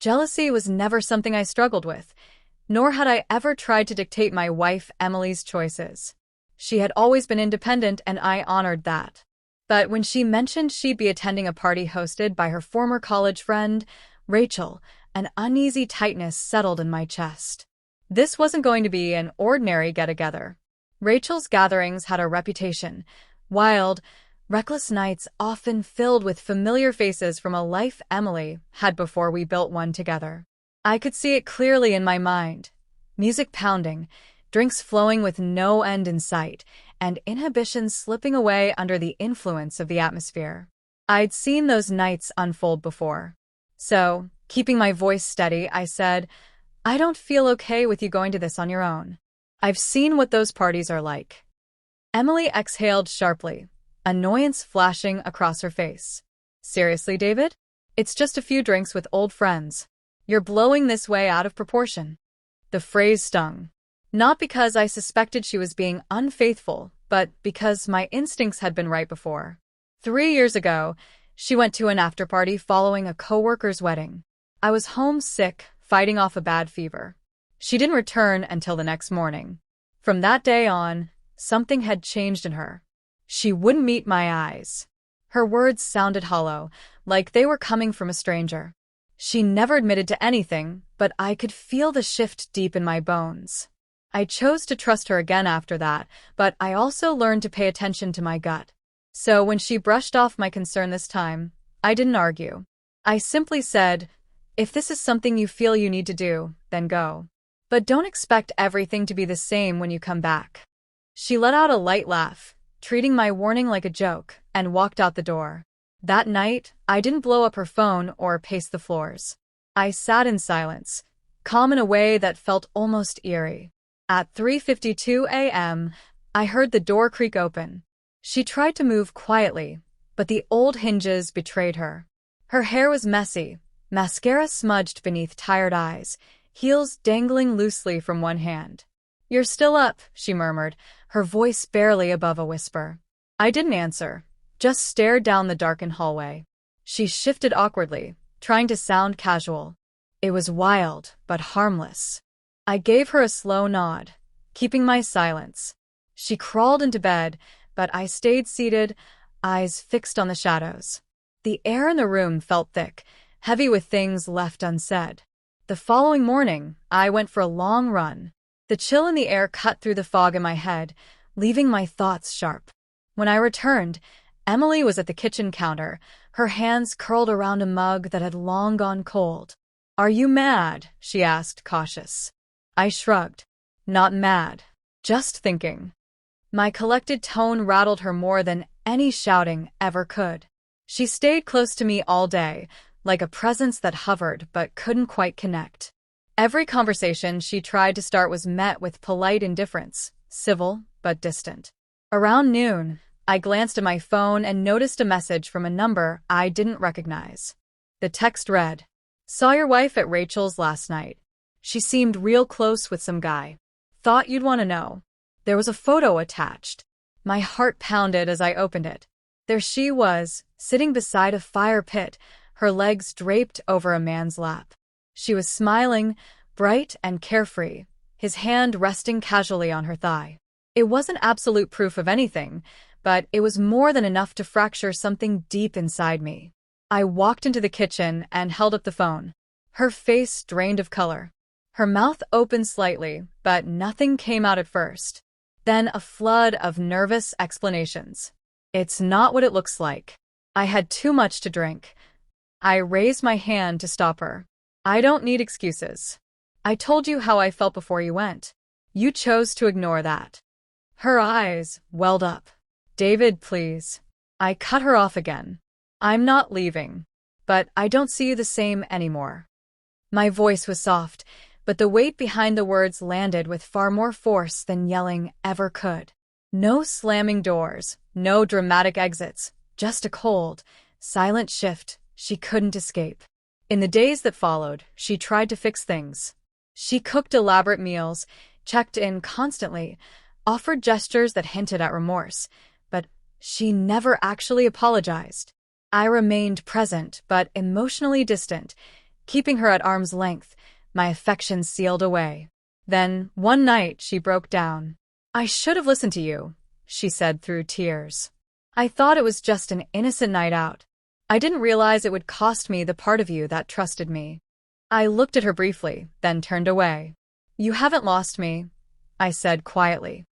Jealousy was never something I struggled with, nor had I ever tried to dictate my wife Emily's choices. She had always been independent, and I honored that. But when she mentioned she'd be attending a party hosted by her former college friend, Rachel, an uneasy tightness settled in my chest. This wasn't going to be an ordinary get-together. Rachel's gatherings had a reputation: wild, reckless nights often filled with familiar faces from a life Emily had before we built one together. I could see it clearly in my mind. Music pounding, drinks flowing with no end in sight, and inhibitions slipping away under the influence of the atmosphere. I'd seen those nights unfold before. So, keeping my voice steady, I said, "I don't feel okay with you going to this on your own. I've seen what those parties are like." Emily exhaled sharply, annoyance flashing across her face. "Seriously, David? It's just a few drinks with old friends. You're blowing this way out of proportion." The phrase stung. Not because I suspected she was being unfaithful, but because my instincts had been right before. 3 years ago, she went to an after-party following a coworker's wedding. I was homesick, fighting off a bad fever. She didn't return until the next morning. From that day on, something had changed in her. She wouldn't meet my eyes. Her words sounded hollow, like they were coming from a stranger. She never admitted to anything, but I could feel the shift deep in my bones. I chose to trust her again after that, but I also learned to pay attention to my gut. So when she brushed off my concern this time, I didn't argue. I simply said, "If this is something you feel you need to do, then go. But don't expect everything to be the same when you come back." She let out a light laugh, treating my warning like a joke, and walked out the door. That night, I didn't blow up her phone or pace the floors. I sat in silence, calm in a way that felt almost eerie. At 3:52 a.m., I heard the door creak open. She tried to move quietly, but the old hinges betrayed her. Her hair was messy, mascara smudged beneath tired eyes, heels dangling loosely from one hand. "You're still up," she murmured, her voice barely above a whisper. I didn't answer, just stared down the darkened hallway. She shifted awkwardly, trying to sound casual. It was wild, but harmless. I gave her a slow nod, keeping my silence. She crawled into bed, but I stayed seated, eyes fixed on the shadows. The air in the room felt thick, heavy with things left unsaid. The following morning, I went for a long run. The chill in the air cut through the fog in my head, leaving my thoughts sharp. When I returned, Emily was at the kitchen counter, her hands curled around a mug that had long gone cold. "Are you mad?" she asked, cautious. I shrugged. "Not mad. Just thinking." My collected tone rattled her more than any shouting ever could. She stayed close to me all day, like a presence that hovered but couldn't quite connect. Every conversation she tried to start was met with polite indifference, civil but distant. Around noon, I glanced at my phone and noticed a message from a number I didn't recognize. The text read, "Saw your wife at Rachel's last night. She seemed real close with some guy. Thought you'd want to know." There was a photo attached. My heart pounded as I opened it. There she was, sitting beside a fire pit, her legs draped over a man's lap. She was smiling, bright and carefree, his hand resting casually on her thigh. It wasn't absolute proof of anything, but it was more than enough to fracture something deep inside me. I walked into the kitchen and held up the phone. Her face drained of color. Her mouth opened slightly, but nothing came out at first. Then a flood of nervous explanations. "It's not what it looks like. I had too much to drink." I raised my hand to stop her. "I don't need excuses. I told you how I felt before you went. You chose to ignore that." Her eyes welled up. "David, please." I cut her off again. "I'm not leaving. But I don't see you the same anymore." My voice was soft, but the weight behind the words landed with far more force than yelling ever could. No slamming doors, no dramatic exits, just a cold, silent shift she couldn't escape. In the days that followed, she tried to fix things. She cooked elaborate meals, checked in constantly, offered gestures that hinted at remorse, but she never actually apologized. I remained present but emotionally distant, keeping her at arm's length, my affection sealed away. Then, one night, she broke down. "I should have listened to you," she said through tears. "I thought it was just an innocent night out. I didn't realize it would cost me the part of you that trusted me." I looked at her briefly, then turned away. "You haven't lost me," I said quietly.